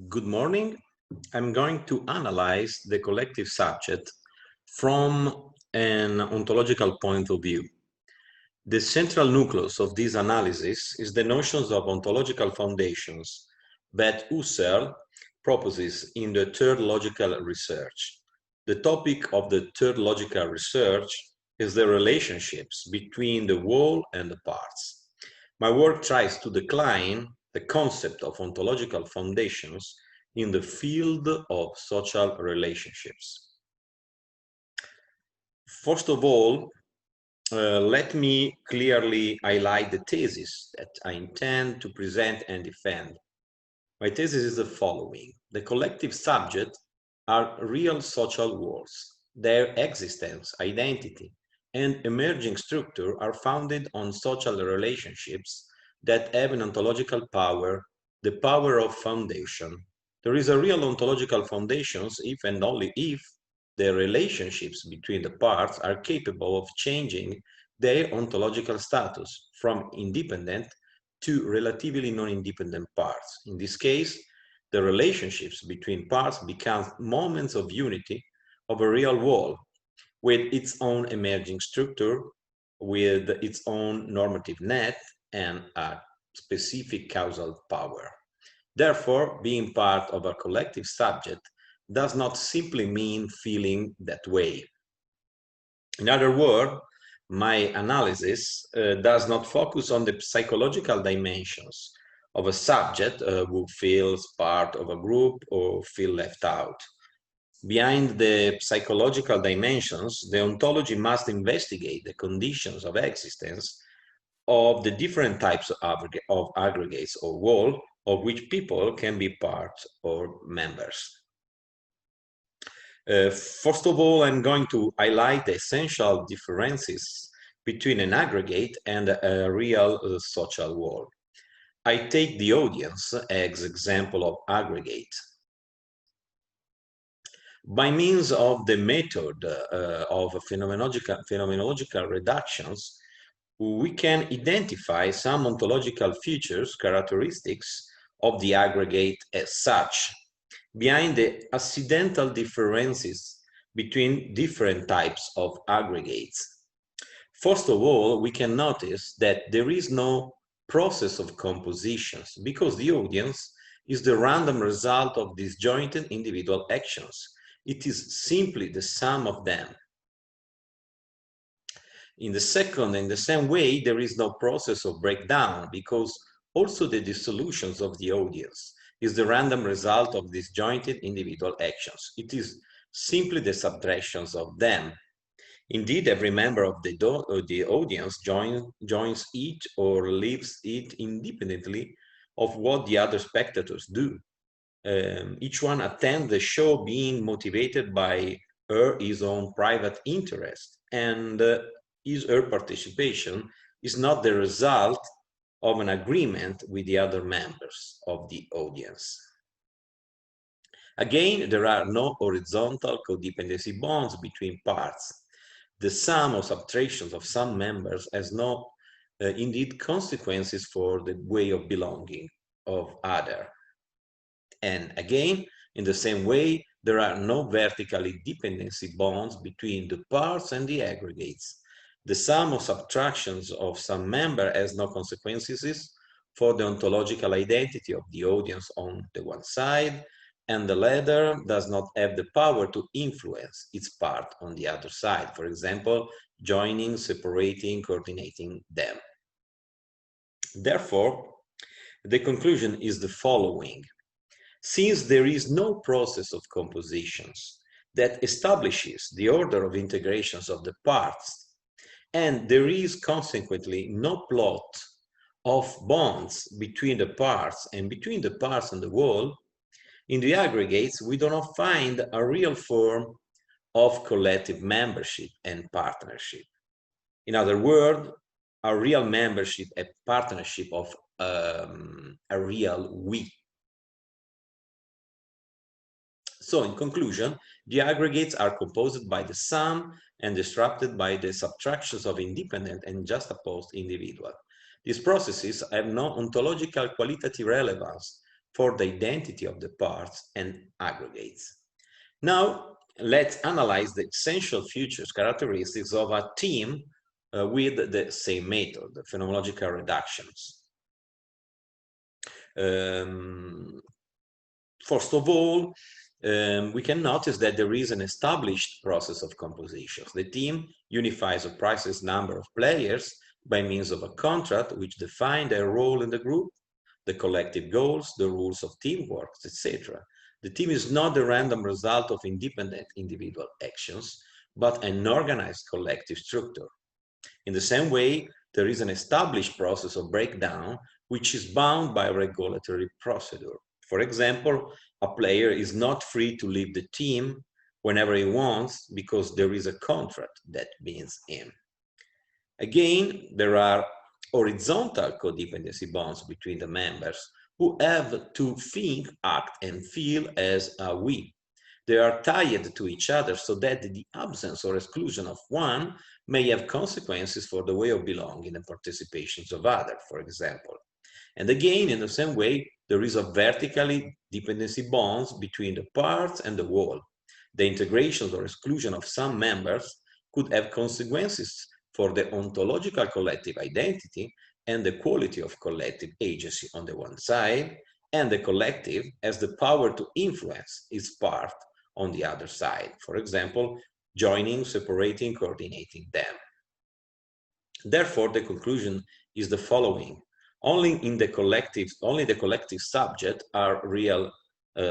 Good morning. I'm going to analyze the collective subject from an ontological point of view. The central nucleus of this analysis is the notions of ontological foundations that Husserl proposes in the third logical research. The topic of the third logical research is the relationships between the whole and the parts. My work tries to decline the concept of ontological foundations in the field of social relationships. First of all, let me clearly highlight the thesis that I intend to present and defend. My thesis is the following. The collective subject are real social worlds. Their existence, identity, and emerging structure are founded on social relationships that have an ontological power, the power of foundation. There is a real ontological foundations if and only if the relationships between the parts are capable of changing their ontological status from independent to relatively non-independent parts. In this case, the relationships between parts become moments of unity of a real whole with its own emerging structure, with its own normative net and a specific causal power. Therefore, being part of a collective subject does not simply mean feeling that way. In other words, my analysis does not focus on the psychological dimensions of a subject who feels part of a group or feel left out. Behind the psychological dimensions, the ontology must investigate the conditions of existence of the different types of aggregates or whole of which people can be part or members. First of all, I'm going to highlight the essential differences between an aggregate and a real social whole. I take the audience as example of aggregate. By means of the method of phenomenological reductions, we can identify some ontological features, characteristics of the aggregate as such, behind the accidental differences between different types of aggregates. First of all, we can notice that there is no process of compositions because the audience is the random result of disjointed individual actions. It is simply the sum of them. In the same way, there is no process of breakdown because also the dissolutions of the audience is the random result of disjointed individual actions. It is simply the subtractions of them. Indeed, every member of the audience joins it or leaves it independently of what the other spectators do. Each one attends the show being motivated by his own private interest, and her participation is not the result of an agreement with the other members of the audience. Again, there are no horizontal codependency bonds between parts. The sum or subtractions of some members has no, indeed, consequences for the way of belonging of other. And again, in the same way, there are no vertically dependency bonds between the parts and the aggregates. The sum of subtractions of some member has no consequences for the ontological identity of the audience on the one side, and the latter does not have the power to influence its part on the other side, for example, joining, separating, coordinating them. Therefore, the conclusion is the following. Since there is no process of compositions that establishes the order of integrations of the parts, and there is consequently no plot of bonds between the parts and between the parts and the whole, in the aggregates, we do not find a real form of collective membership and partnership. In other words, a real membership and partnership of a real we. So in conclusion, the aggregates are composed by the sum and disrupted by the subtractions of independent and juxtaposed individuals. These processes have no ontological qualitative relevance for the identity of the parts and aggregates. Now, let's analyze the essential features, characteristics of a team with the same method, the phenomenological reductions. First of all, we can notice that there is an established process of compositions. The team unifies a precise number of players by means of a contract which defines their role in the group, the collective goals, the rules of teamwork, etc. The team is not the random result of independent individual actions, but an organized collective structure. In the same way, there is an established process of breakdown which is bound by regulatory procedure. For example, a player is not free to leave the team whenever he wants because there is a contract that binds him. Again, there are horizontal codependency bonds between the members who have to think, act, and feel as a we. They are tied to each other so that the absence or exclusion of one may have consequences for the way of belonging and participations of others, for example. And again, in the same way, there is a vertically dependency bonds between the parts and the whole. The integration or exclusion of some members could have consequences for the ontological collective identity and the quality of collective agency on the one side, and the collective has the power to influence its part on the other side. For example, joining, separating, coordinating them. Therefore, the conclusion is the following. Only the collective subject are real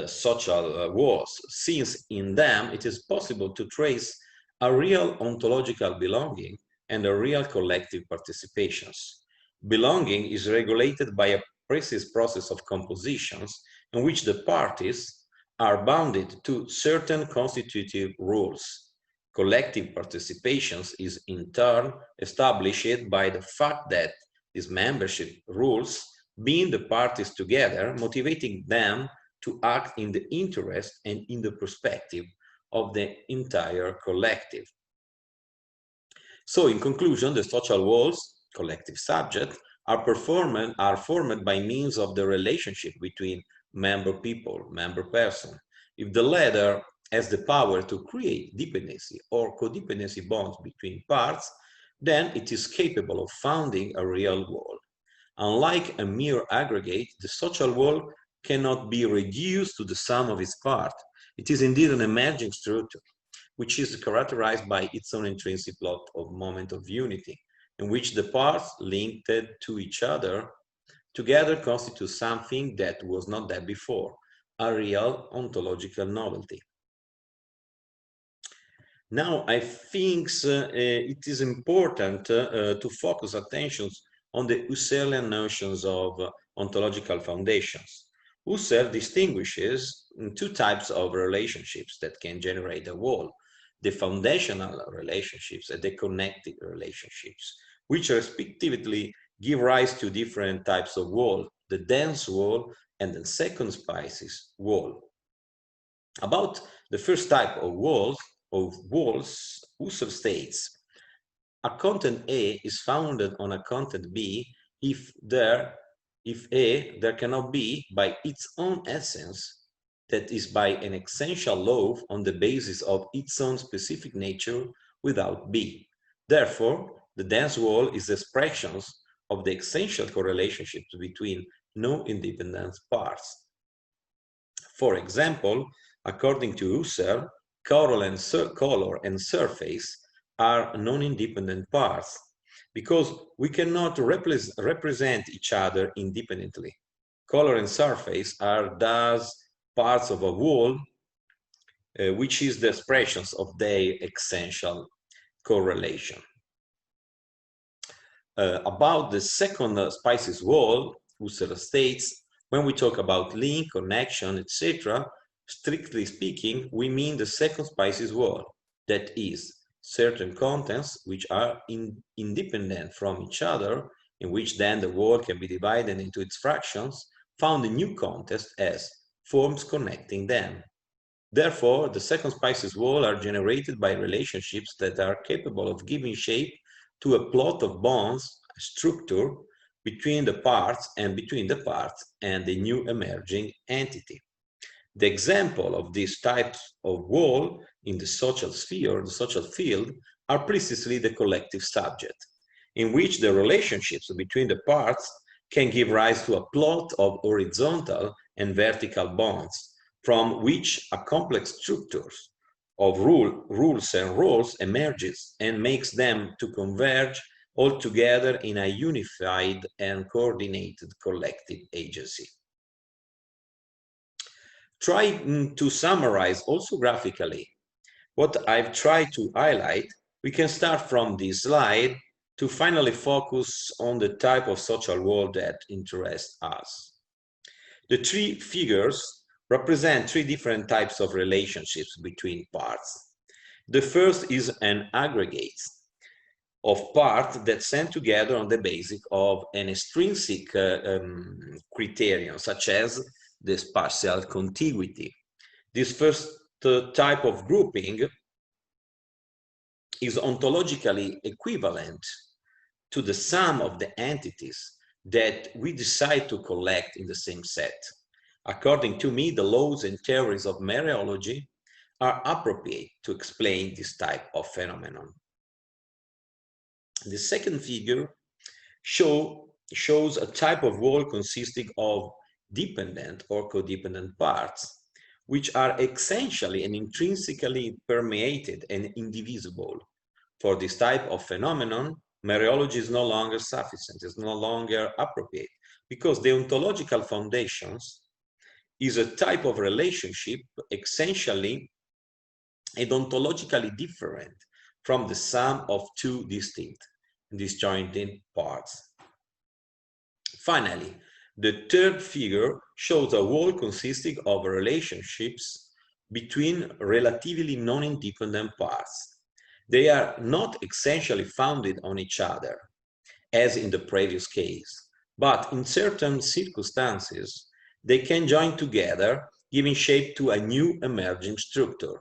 social wars, since in them it is possible to trace a real ontological belonging and a real collective participations. Belonging is regulated by a precise process of compositions in which the parties are bounded to certain constitutive rules. Collective participations is in turn established by the fact that these membership rules bind the parties together, motivating them to act in the interest and in the perspective of the entire collective. So in conclusion, the social walls, collective subject, are formed by means of the relationship between member people, member person. If the latter has the power to create dependency or codependency bonds between parts, then it is capable of founding a real wall. Unlike a mere aggregate, the social wall cannot be reduced to the sum of its parts. It is indeed an emerging structure, which is characterized by its own intrinsic plot of moment of unity, in which the parts linked to each other together constitute something that was not there before, a real ontological novelty. Now, I think it is important to focus attention on the Husserlian notions of ontological foundations. Husserl distinguishes two types of relationships that can generate a wall: the foundational relationships and the connected relationships, which respectively give rise to different types of wall, the dense wall and the second species wall. About the first type of walls, Husserl states, a content A is founded on a content B if A there cannot be by its own essence, that is by an essential law on the basis of its own specific nature without B. Therefore, the dense wall is expressions of the essential correlationships between no independent parts. For example, according to Husserl, color and surface are non-independent parts because we cannot represent each other independently. Color and surface are thus parts of a wall, which is the expressions of their essential correlation. About the second species wall, Husserl states, when we talk about link, connection, etc., strictly speaking, we mean the second species wall, that is, certain contents which are independent from each other, in which then the wall can be divided into its fractions, found a new context as forms connecting them. Therefore, the second species wall are generated by relationships that are capable of giving shape to a plot of bonds, a structure, between the parts and between the parts and the new emerging entity. The example of these types of wall in the social sphere, the social field, are precisely the collective subject, in which the relationships between the parts can give rise to a plot of horizontal and vertical bonds, from which a complex structure of rules and roles emerges and makes them to converge all together in a unified and coordinated collective agency. Trying to summarize also graphically what I've tried to highlight, we can start from this slide to finally focus on the type of social world that interests us. The three figures represent three different types of relationships between parts. The first is an aggregate of parts that stand together on the basis of an extrinsic criterion, such as the spatial contiguity. This first type of grouping is ontologically equivalent to the sum of the entities that we decide to collect in the same set. According to me, the laws and theories of mereology are appropriate to explain this type of phenomenon. The second figure shows a type of wall consisting of dependent or codependent parts, which are essentially and intrinsically permeated and indivisible. For this type of phenomenon, mereology is no longer sufficient, is no longer appropriate, because the ontological foundations is a type of relationship essentially and ontologically different from the sum of two distinct, disjointed parts. Finally, the third figure shows a wall consisting of relationships between relatively non-independent parts. They are not essentially founded on each other, as in the previous case, but in certain circumstances, they can join together, giving shape to a new emerging structure.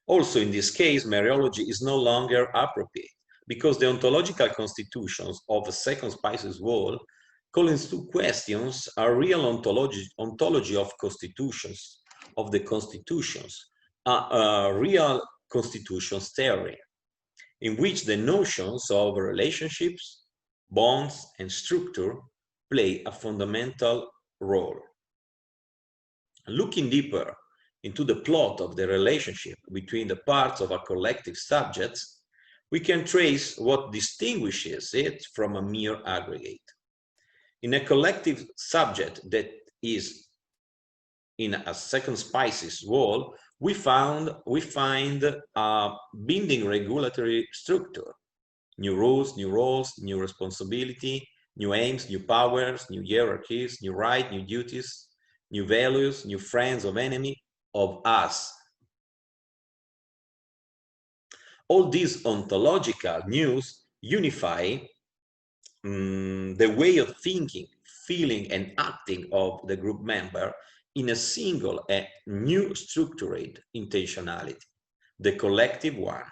Also, in this case, mereology is no longer appropriate, because the ontological constitutions of a second species wall call into questions a real ontology of constitutions, of the constitutions, a real constitutions theory, in which the notions of relationships, bonds, and structure play a fundamental role. Looking deeper into the plot of the relationship between the parts of a collective subject, we can trace what distinguishes it from a mere aggregate. In a collective subject that is in a second species wall, we find a binding regulatory structure: new rules, new roles, new responsibility, new aims, new powers, new hierarchies, new rights, new duties, new values, new friends of enemy, of us. All these ontological news unify the way of thinking, feeling, and acting of the group member in a single and new structured intentionality, the collective one,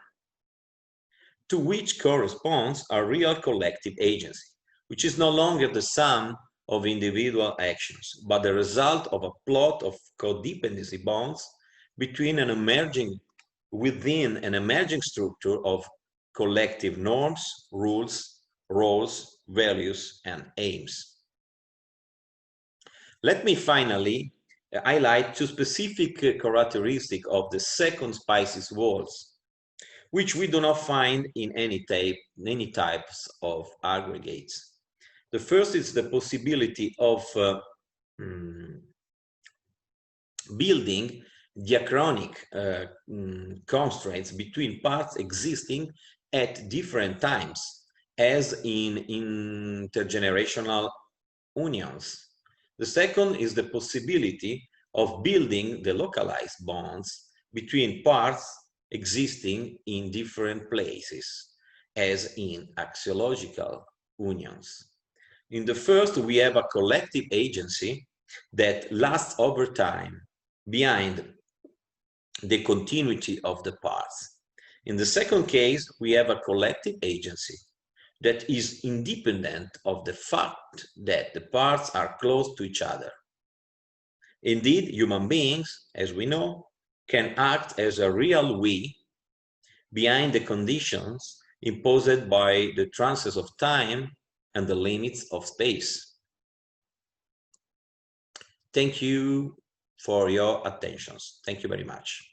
to which corresponds a real collective agency, which is no longer the sum of individual actions, but the result of a plot of codependency bonds within an emerging structure of collective norms, rules, roles, values, and aims. Let me finally highlight two specific characteristics of the second species walls, which we do not find in any types of aggregates. The first is the possibility of building diachronic constraints between parts existing at different times, as in intergenerational unions. The second is the possibility of building the localized bonds between parts existing in different places, as in axiological unions. In the first, we have a collective agency that lasts over time behind the continuity of the parts. In the second case, we have a collective agency that is independent of the fact that the parts are close to each other. Indeed, human beings, as we know, can act as a real we behind the conditions imposed by the trances of time and the limits of space. Thank you for your attention. Thank you very much.